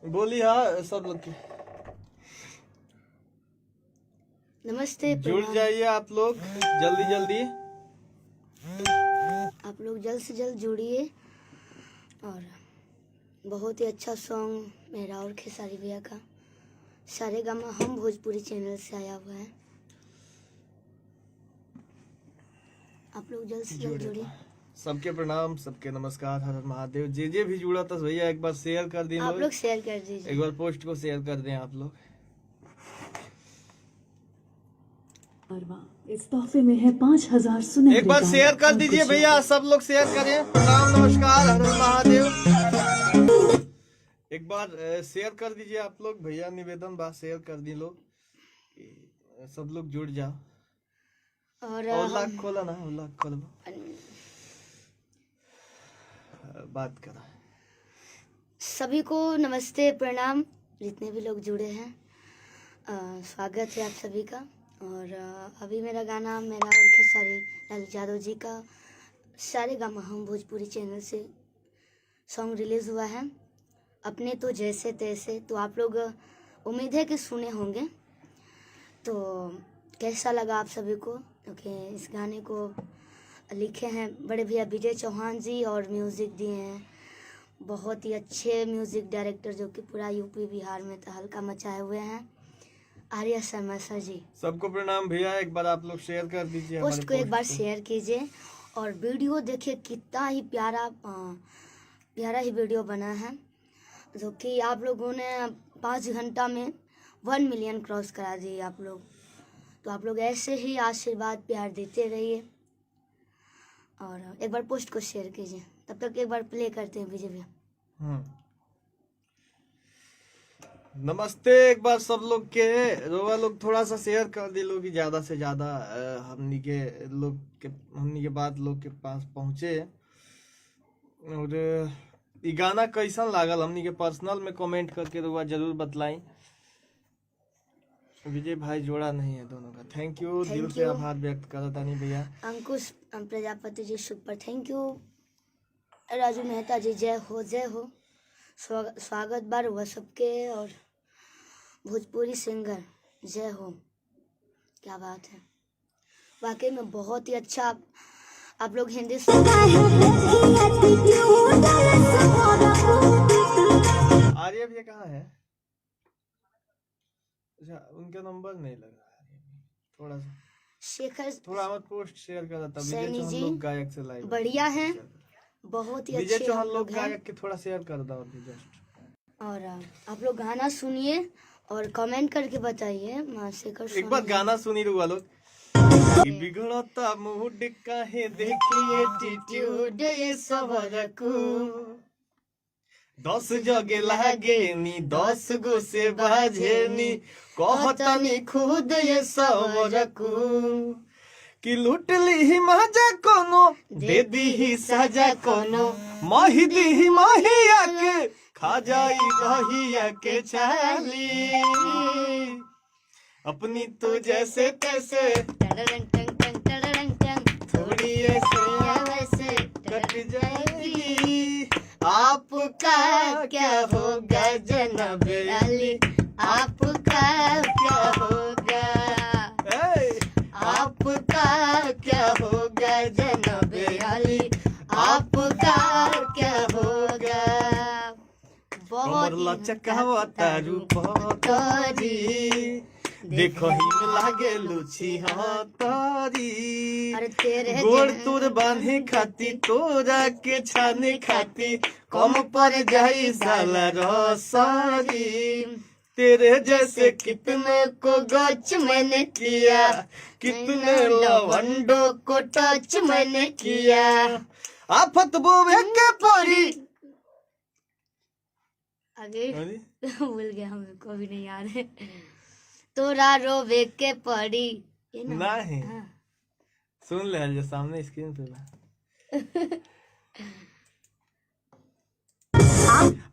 बोली हाँ सब लोग की। नमस्ते, जुड़ जाइए आप लोग जल्दी जल्दी। आप लोग जल्द से जल्द जुड़िए। और बहुत ही अच्छा सॉन्ग मेरा और खेसारी भैया का सारेगामा हम भोजपुरी चैनल से आया हुआ है। आप लोग जल्द से जल्द जुड़िए। सबके प्रणाम, सबके नमस्कार, हर हर महादेव। जे भी जुड़ा था भैया एक बार शेयर कर दें। आप लोग शेयर कर दीजिए, एक बार पोस्ट को शेयर कर दें आप लोग। इस तोहफे में है 5000 सुनहरे। एक बार शेयर कर दीजिए भैया, सब लोग शेयर करें। प्रणाम नमस्कार, हर हर महादेव। एक बार शेयर कर दीजिए आप लोग भैया, निवेदन बात शेयर कर दी लोग, सब लोग जुड़ जाओ। और लाख खोला ना, लाख खोल बात करा। सभी को नमस्ते प्रणाम, जितने भी लोग जुड़े हैं स्वागत है आप सभी का। और अभी मेरा गाना मेरा और खेसारी लाल यादव जी का सारेगामा हम भोजपुरी चैनल से सॉन्ग रिलीज़ हुआ है, अपने तो जैसे तैसे। तो आप लोग उम्मीद है कि सुने होंगे। तो कैसा लगा आप सभी को? क्योंकि इस गाने को लिखे हैं बड़े भैया विजय चौहान जी और म्यूज़िक दिए हैं बहुत ही अच्छे म्यूज़िक डायरेक्टर जो कि पूरा यूपी बिहार में तहलका मचाए हुए हैं, आर्या शर्मा सर जी। सबको प्रणाम भैया। एक बार आप लोग शेयर कर दीजिए, पोस्ट को एक बार शेयर कीजिए और वीडियो देखिए, कितना ही प्यारा ही वीडियो बना है, जो कि आप लोगों ने 5 घंटा में 1 मिलियन क्रॉस करा दिए आप लोग। तो आप लोग ऐसे ही आशीर्वाद प्यार देते रहिए और एक बार पोस्ट को शेयर कीजिए। तब तक एक बार प्ले करते हैं विजय भैया। नमस्ते एक बार सब लोग के। रोवा लोग थोड़ा सा शेयर कर दी लोग, ज्यादा से ज्यादा हमनी के बात लोग के पास पहुंचे। और ये गाना कैसन लागल हमनी के पर्सनल में कमेंट करके रोवा जरूर बतलाई। विजय भाई जोड़ा नहीं है दोनों का, थैंक यू, दिल से आभार व्यक्त करता नहीं भैया। अंकुश Prajapati ji super thank you. Raju Mehta जी जय हो जय हो। स्वागत बार हुआ सबके। और भोजपुरी सिंगर जय हो, क्या बात है, वाकई में बहुत ही अच्छा। आप लोग हिंदी आर्य भैया कहाँ है? अच्छा उनका नंबर नहीं लग रहा है। थोड़ा सा शेखर थोड़ा मत पोस्ट शेयर कर देता। विजय सैनी चौहान जी लोग गायक से लाइव बढ़िया हैं, बहुत ही विजय अच्छे चौहान हम लोग लोग हैं। गायक के थोड़ा शेयर कर दो अभी जस्ट। और आप लोग गाना सुनिए और कमेंट करके बताइए। शेखर एक बार गाना सुनी रुआ लोग। बिगड़ता मूड काहे देखिए एटीट्यूड ये सवरकू 10 जगे लागे नी 10 गो से बाजे नी कहता नी खुद ये सवरकू कि लूट ली ही मजा कोनो दे दी ही सजा कोनो माही दी ही माहिया के खा जाई रहिया के चाली अपनी तो जैसे तैसे थोड़ी ऐसे कट जाएगी। आपका क्या होगा जनाब अली, आपका क्या होगा, आपका क्या होगा जनाब अली, आपका क्या होगा। बहुत लचकावता रूप तोरी देखो ही में लागे लुची हाँ तारी गोड़ तोर बांधे खाती तोरा के छाने खाती कम पर जाई साला रसारी तेरे जैसे कितने को गच मैंने किया कितने लवंडो को टच मैंने किया आफत बोवे के परी आगे भूल गया, हमको भी नहीं याद है। तोरा रोवे के पड़ी नहीं सुन ले जो सामने स्क्रीन पे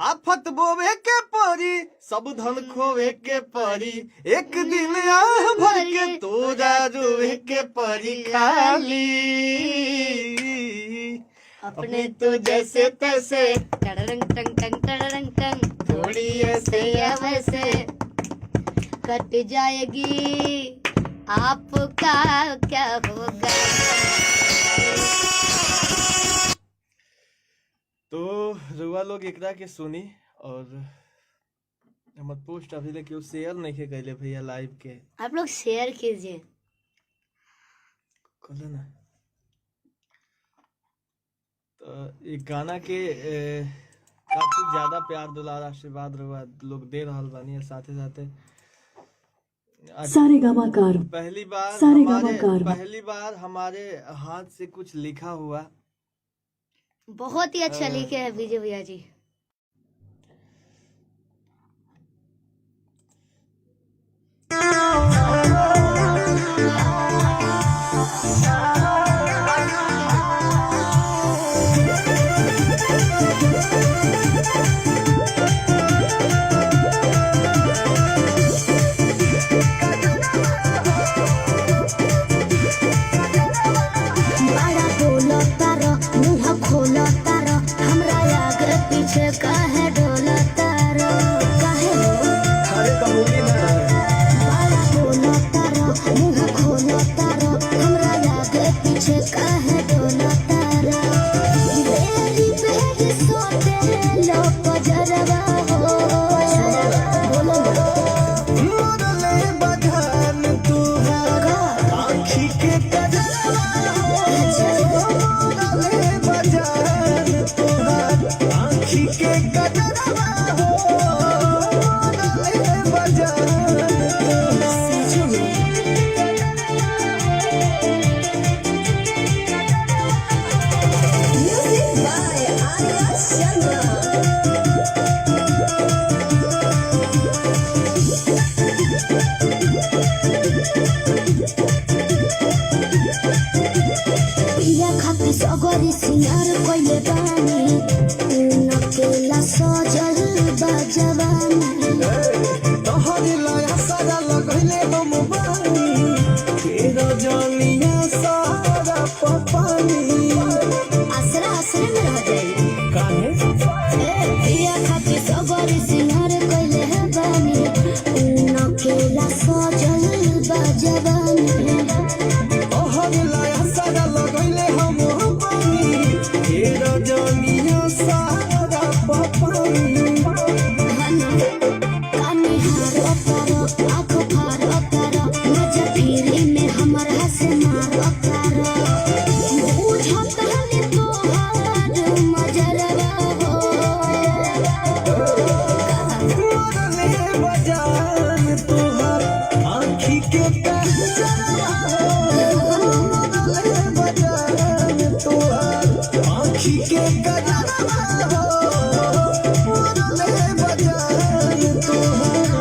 आफत बोवे के परी सब धन खोवे के परी एक दिन आह भर के तोरा रोवे के परी खाली अपने तो जैसे तैसे टंग टंग टंग टंग टंग जोड़ी ऐसे वैसे कट जाएगी आपका क्या होगा। तो रुआ लोग एकरा के सुनी और हमर पोस्ट अभी ले केहू शेयर नहीं के कैले भैया लाइव के आप लोग शेयर कीजिए। कहले ना। तो ये गाना के काफी ज्यादा प्यार दुलार आशीर्वाद रुआ लोग दे रहल बानी। साथे साथे आज सारे गामा कार पहली बार हमारे हाथ से कुछ लिखा हुआ बहुत ही अच्छा लिखे हैं विजय भैया जी। बड़ा बोलो तारो मुंह खोलो तारो हमरा आगे पीछे काहे डोलो तारो काहे अरे कबूली ना बड़ा बोलो तारो मुंह खोलो तारो हमरा आगे पीछे काहे डोलो तारो बेरी बेरी सोते लो पजरवा हो बोलो मोरले बधान तू आँखी के कजरवा मोरले बधान तुहार आँखी के कजरवा मोरले बधान म्यूजिक बाय आर्या शर्मा। पिया खातिर सगरी सिंगार कइले बानी नकेला सजल बा जवानी तोहरे लाया सारा लगैले हम बानी तेरा जानिया सारा पपानी आसरा आसरे में रह जाई काहे पिया खातिर सगरी सिंगार कइले बानी नकेला सजल बा जवानी तोहरे लाया सारा लगैले हम बानी तेरा जानिया सारा पपानी कानी हार अतारो आँखों फार अतारो मजा फिरी में हमर हंसे मार अतारो बुझत हनी तोहार मजरवा हो मोरले बजान तुहार आँखी के कजरवा मोरले बजान तुहार आँखी के कजरवा मोरले बजान तुहार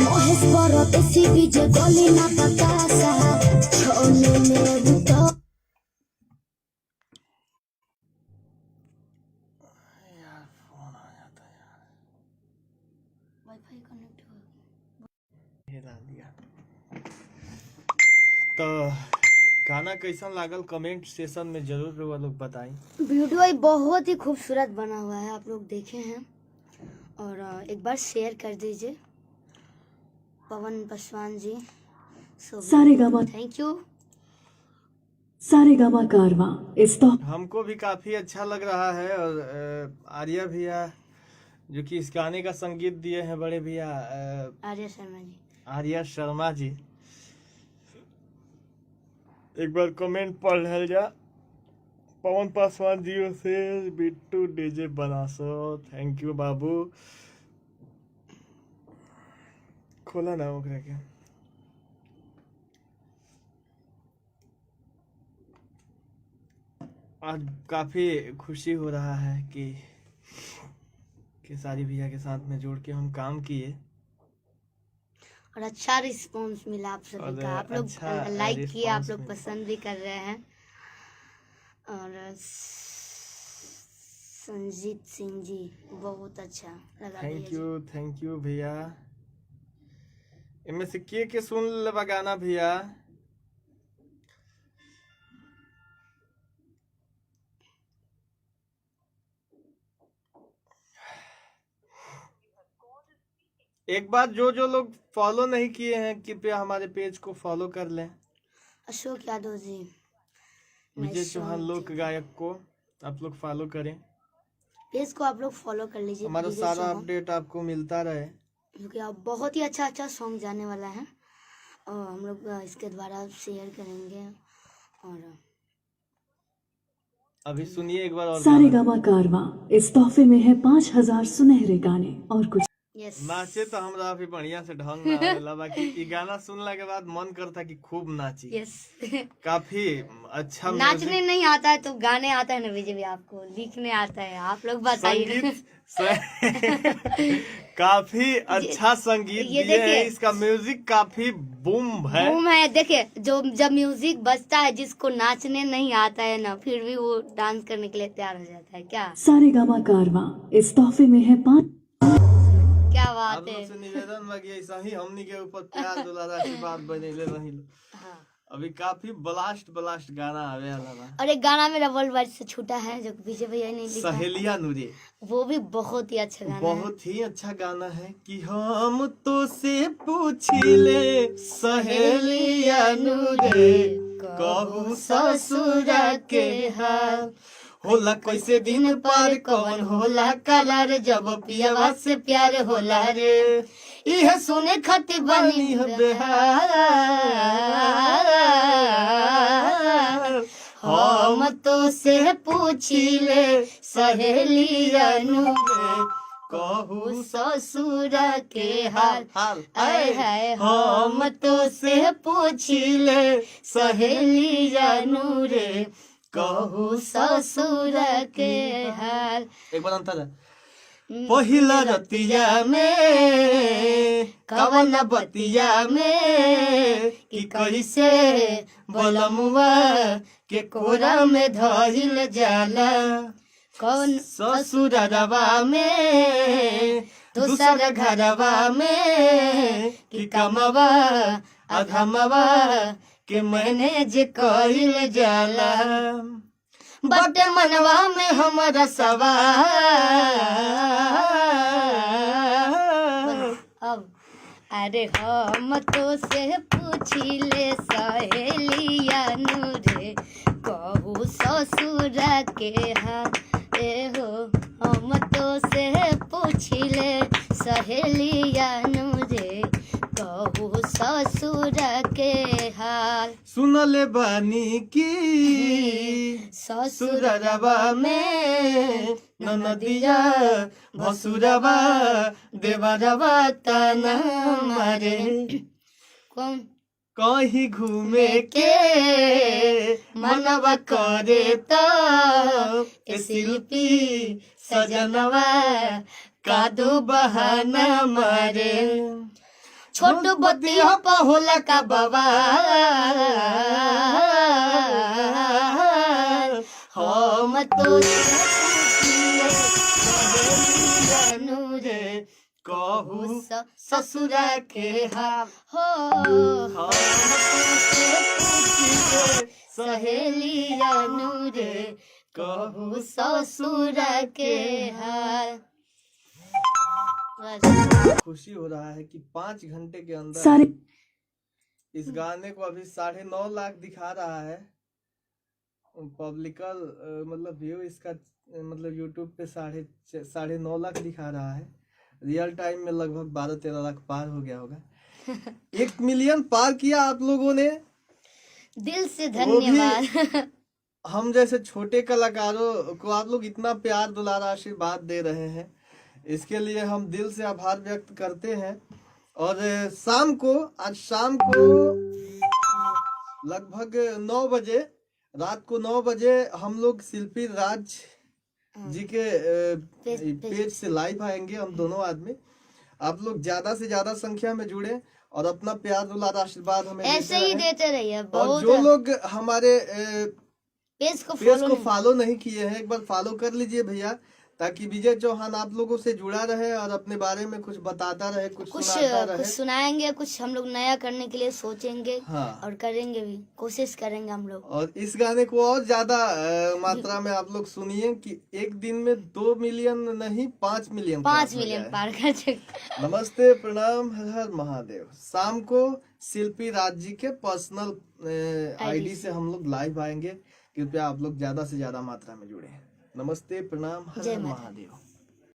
महेश परत सीबी जे गली ना बतासा छोने में तो वाईफाई कनेक्ट हो हिला दिया। तो गाना कैसा लागल कमेंट सेशन में जरूर वो लोग बताएं। वीडियो बहुत ही खूबसूरत बना हुआ है, आप लोग देखे हैं और एक बार शेयर कर दीजिए। पवन पासवान जी सारे गामा थैंक यू। सारे गामा कारवा इस तो हमको भी काफी अच्छा लग रहा है और आर्या भैया जो कि इस गाने का संगीत दिए हैं बड़े भैया आर्या शर्मा जी। आर्या शर्मा जी। एक बार कमेंट पढ़ लेल जा। पवन पासवान जी से Bittu DJ Banaso thank you बाबू। खोला ना ओकरा के। आज काफी खुशी हो रहा है कि खेसारी भैया के साथ में जोड़ के हम काम किए और अच्छा रिस्पांस मिला आप सभी और का। आप लोग अच्छा लाइक किए, आप response लोग मिला। पसंद भी कर रहे हैं और संजीत सिंह जी, बहुत अच्छा लगा थैंक यू भैया। इनमें से के सुन लेबा गाना भैया? एक बार जो लोग फॉलो नहीं किए हैं कृपया हमारे पेज को फॉलो कर लें। अशोक यादव जी, विजय चौहान लोक गायक को आप लोग फॉलो करें। पेज को आप लोग फॉलो कर लीजिए, हमारा सारा अपडेट आपको मिलता रहे, क्योंकि आप बहुत ही अच्छा सॉन्ग जाने वाला है और हम लोग इसके द्वारा शेयर करेंगे। और अभी सुनिए एक बार और सारे गामा कारवा इस तोहफे में है 5000 सुनहरे गाने और कुछ। यस, नाचे तो हमरा अभी बढ़िया से ढंग ना आवेला, बाकी ई गाना सुनला के बाद मन करता कि खूब नाची। यस। काफी अच्छा नाचने नहीं आता है तो गाने आता है ना विजय भी, आपको लिखने आता है, आप लोग बताइए। काफी अच्छा संगीत ये दिए देखिए, है, इसका म्यूजिक काफी बूम है। बूम है। देखिए जब म्यूजिक बजता है, जिसको नाचने नहीं आता है ना, फिर भी वो डांस करने के लिए तैयार हो जाता है। क्या सारे गामा कारवा इस तोहफे में है 5। क्या बात आप है। लोग से निवेदन बा कि ऐसा ही हमनी के ऊपर प्यार दुलार आशीर्वाद बनेले रही। हाँ। अभी काफी ब्लास्ट गाना आवे वाला बा। और एक गाना मेरा वर्ल्ड वाइड से छूटा है जो विजय भैया ने लिखा है, सहेलिया नूरे, वो भी बहुत ही अच्छा गाना है। बहुत ही अच्छा गाना है कि हम तो से पूछिले सहेलिया नूरे कहू ससुरा के हाल, होला कैसे दिन पर कौन होला कलर जब पियवा से प्यार होला रे, यह सुने खातिर बनी है बेहाल, हम तो से पूछिले सहेलिया नूरे कहू ससुरा के हाल, आय हाय हम तो से पूछिले सहेलिया नूरे कहू ससुर के हाल। एक बार अंतर है। पहिला रतिया में कवन बतिया में कि कैसे बलमुआ के कोरा में धइल जाला, कौन ससुरवा में दूसर घरवा में कि कमवा अधमवा के मैनेज कइल जाला, बट मनवा में हमारा सवाल। अब अरे हम तो से पूछिले सहेलिया नूरे कहू ससुर के हाल, हो हम तो से पूछिले सहेलिया नूरे कहू ससुर के हाल। सुनले बानी की ससुरवा में ननदिया भसुरवा देवरवा तना मारे, कौन कहीं घूमे के मनवा करे तो शिल्पी सजनवा कादू बहाना मारे, छोटू बतिया पहुला का बाबा हम तो नूरे कहू ससुरा के हाल, हो सहेलिया नूरे कहू ससुरा के हाल। खुशी हो रहा है कि 5 घंटे के अंदर सारे इस गाने को अभी 9.5 लाख दिखा रहा है पब्लिकल, मतलब व्यू इसका, मतलब यूट्यूब पे 9.5 लाख दिखा रहा है। रियल टाइम में लगभग 12-13 लाख पार हो गया होगा। 1 मिलियन पार किया आप लोगों ने, दिल से धन्यवाद। हम जैसे छोटे कलाकारों को आप लोग इतना प्यार दुलार आशीर्वाद दे रहे हैं, इसके लिए हम दिल से आभार व्यक्त करते हैं। और आज शाम को लगभग 9 बजे, रात को 9 बजे हम लोग शिल्पी राज जी के पेज से लाइव आएंगे, हम दोनों आदमी। आप लोग ज्यादा से ज्यादा संख्या में जुड़े और अपना प्यार दुलार आशीर्वाद हमें ऐसे ही देते रहिए। और जो लोग हमारे पेज को फॉलो नहीं किए हैं, एक बार फॉलो कर लीजिए भैया। ताकि विजय चौहान आप लोगों से जुड़ा रहे और अपने बारे में कुछ बताता रहे, कुछ सुनाता रहे। कुछ सुनाएंगे, कुछ हम लोग नया करने के लिए सोचेंगे। हाँ। और करेंगे भी, कोशिश करेंगे हम लोग। और इस गाने को और ज्यादा मात्रा में आप लोग सुनिए कि एक दिन में 2 मिलियन नहीं 5 मिलियन 5 मिलियन पार कर चुके। नमस्ते प्रणाम, हर हर महादेव। शाम को शिल्पी राज जी के पर्सनल आईडी से हम लोग लाइव आएंगे। कृपया आप लोग ज्यादा से ज्यादा मात्रा में जुड़े। नमस्ते प्रणाम, हर जय हर माता। महादेव।